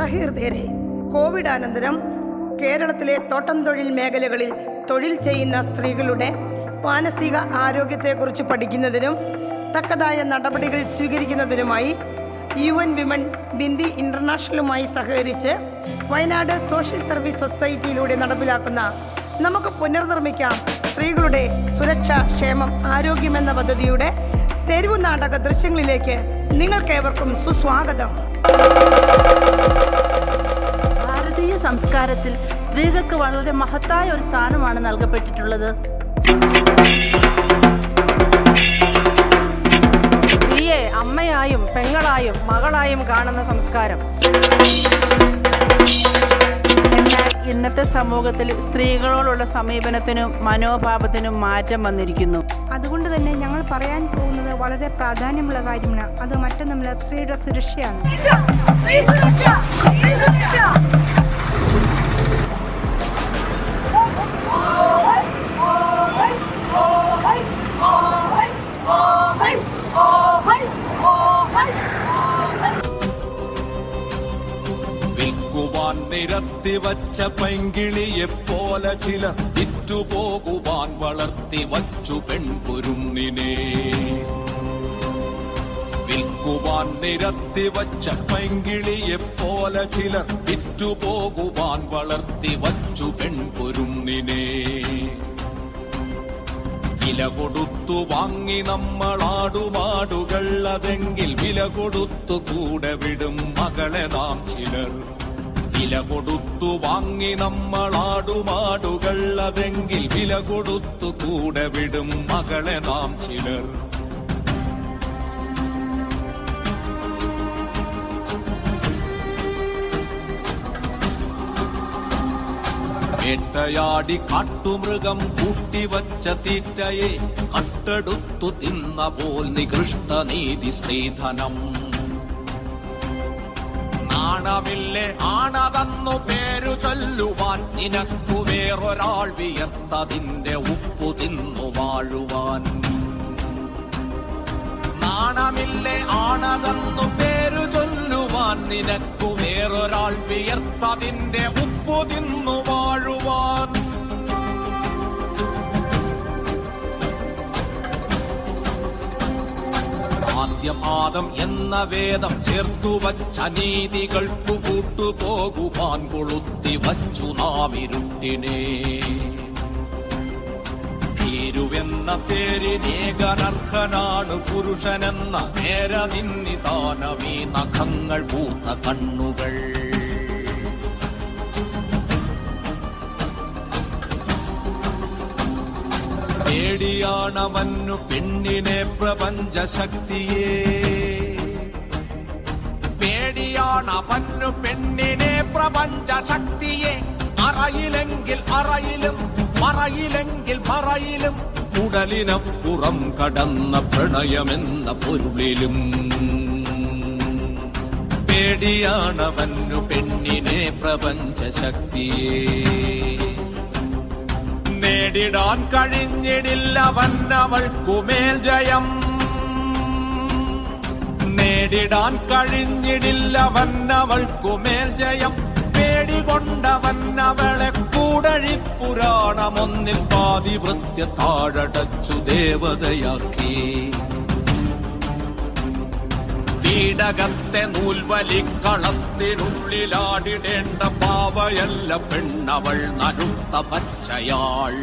സഹൃദയരെ, കോവിഡാനന്തരം കേരളത്തിലെ തോട്ടം തൊഴിൽ മേഖലകളിൽ തൊഴിൽ ചെയ്യുന്ന സ്ത്രീകളുടെ മാനസിക ആരോഗ്യത്തെക്കുറിച്ച് പഠിക്കുന്നതിനും തക്കതായ നടപടികൾ സ്വീകരിക്കുന്നതിനുമായി UN വിമൻ ബിന്ദി ഇൻ്റർനാഷണലുമായി സഹകരിച്ച് വയനാട് സോഷ്യൽ സർവീസ് സൊസൈറ്റിയിലൂടെ നടപ്പിലാക്കുന്ന നമുക്ക് പുനർനിർമ്മിക്കാം സ്ത്രീകളുടെ സുരക്ഷ, ക്ഷേമം, ആരോഗ്യം എന്ന പദ്ധതിയുടെ തെരുവു നാടക ദൃശ്യങ്ങളിലേക്ക് നിങ്ങൾക്കേവർക്കും സുസ്വാഗതം. ഭാരതീയ സംസ്കാരത്തിൽ സ്ത്രീകൾക്ക് വളരെ മഹത്തായ ഒരു സ്ഥാനമാണ് നൽകപ്പെട്ടിട്ടുള്ളത്. സ്ത്രീയെ അമ്മയായും പെങ്ങളായും മകളായും കാണുന്ന സംസ്കാരം. എന്നാൽ ഇന്നത്തെ സമൂഹത്തിൽ സ്ത്രീകളോടുള്ള സമീപനത്തിനും മനോഭാവത്തിനും മാറ്റം വന്നിരിക്കുന്നു. അതുകൊണ്ട് തന്നെ ഞങ്ങൾ പറയാൻ പോകുന്നത് വളരെ പ്രാധാന്യമുള്ള കാര്യമാണ്. അത് മറ്റൊന്നുമല്ല, സ്ത്രീയുടെ സുരക്ഷയാണ്. വിൽക്കുവാൻ നിരത്തി വച്ച പൈങ്കിളിയെപ്പോലെ ചിലർ വിറ്റുപോകുവാൻ വളർത്തി വച്ചു പെൺകുരുന്നിനെ. വിൽക്കുവാൻ നിരത്തി വച്ച പൈങ്കിളിയെപ്പോലെ ചിലർ വിറ്റുപോകുവാൻ വളർത്തി വച്ചു പെൺകുരുന്നിനെ. വില കൊടുത്തു വാങ്ങി നമ്മളാടുമാടുകൾ, അതെങ്കിൽ വില കൊടുത്തു കൂടെ വിടും മകളെ നാം ചിലർ. വില കൊടുത്തു വാങ്ങി നമ്മളാടുമാടുകൾ, അതെങ്കിൽ വില കൊടുത്തു കൂടെ വിടും മകളെ നാം ചിലർ. വേട്ടയാടി കാട്ടുമൃഗം കൂട്ടിവച്ച തീറ്റയെ കട്ടെടുത്തു തിന്ന പോൽ നികൃഷ്ട നീതി സ്ത്രീധനം. നാണമില്ലേ ആണതെന്നു പേരു ചൊല്ലുവാൻ, നിനക്കു വേറൊരാൾ വിയർത്തതിന്റെ ഉപ്പു തിന്നു വാഴുവാൻ. നാണമില്ലേ ആണതെന്നു പേരു ചൊല്ലുവാൻ, നിനക്കു വേറൊരാൾ വിയർത്തതിന്റെ ഉപ്പു തിന്നു വാഴുവാൻ. ആദ്യം ആദം എന്ന വേദം ചേർത്തു വച്ച നീതികൾക്കു കൂട്ടുപോകുവാൻ കൊളുത്തി വച്ചു നാം ഇരുട്ടിനെ. ഭീരുവെന്ന പേരിനേകനർഹനാണ് പുരുഷനെന്ന നേര നിന്നിതാനമീ നഖങ്ങൾ പൂത്ത കണ്ണുകൾ. പേടിയാണവന്നു പെണ്ണിനെ പ്രപഞ്ചശക്തിയെ. പേടിയാണവന്നു പെണ്ണിനെ പ്രപഞ്ചശക്തിയെ. അറയിലെങ്കിൽ അറയിലും മറയിലെങ്കിൽ മറയിലും, ഉടലിനപ്പുറം കടന്ന പ്രണയമെന്ന പൊരുളിലും. പേടിയാണവന്നു പെണ്ണിനെ പ്രപഞ്ചശക്തിയെ. നേടിടാൻ കഴിഞ്ഞിടില്ലവന്നവൾക്കുമേൽ ജയം. നേടിടാൻ കഴിഞ്ഞിടില്ലവന്നവൾക്കുമേൽ ജയം. പേടികൊണ്ടവന്നവളെ കൂടഴിപ്പുരാണമൊന്നിൽ പാതിവൃത്യ താഴടച്ചു ദേവതയാക്കി. വീടകത്തെ നൂൽവലിക്കളത്തിനുള്ളിലാടിടേണ്ട പാവയല്ല പെണ്ണവൾ നനുത്ത പച്ചയാൾ.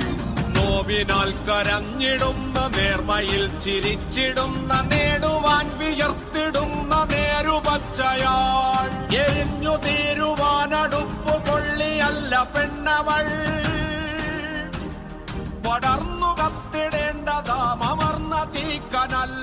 നോവിനാൽ കരഞ്ഞിടുന്ന നേർമയിൽ ചിരിച്ചിടുന്ന, നേടുവാൻ വിയർത്തിടുന്ന നേരുപച്ചയാൾ. എരിഞ്ഞു തീരുവാനടുപ്പു കൊള്ളിയല്ല പെണ്ണവൾ. പടർന്നു കത്തിടേണ്ടതാം അമർന്ന തീക്കനൽ.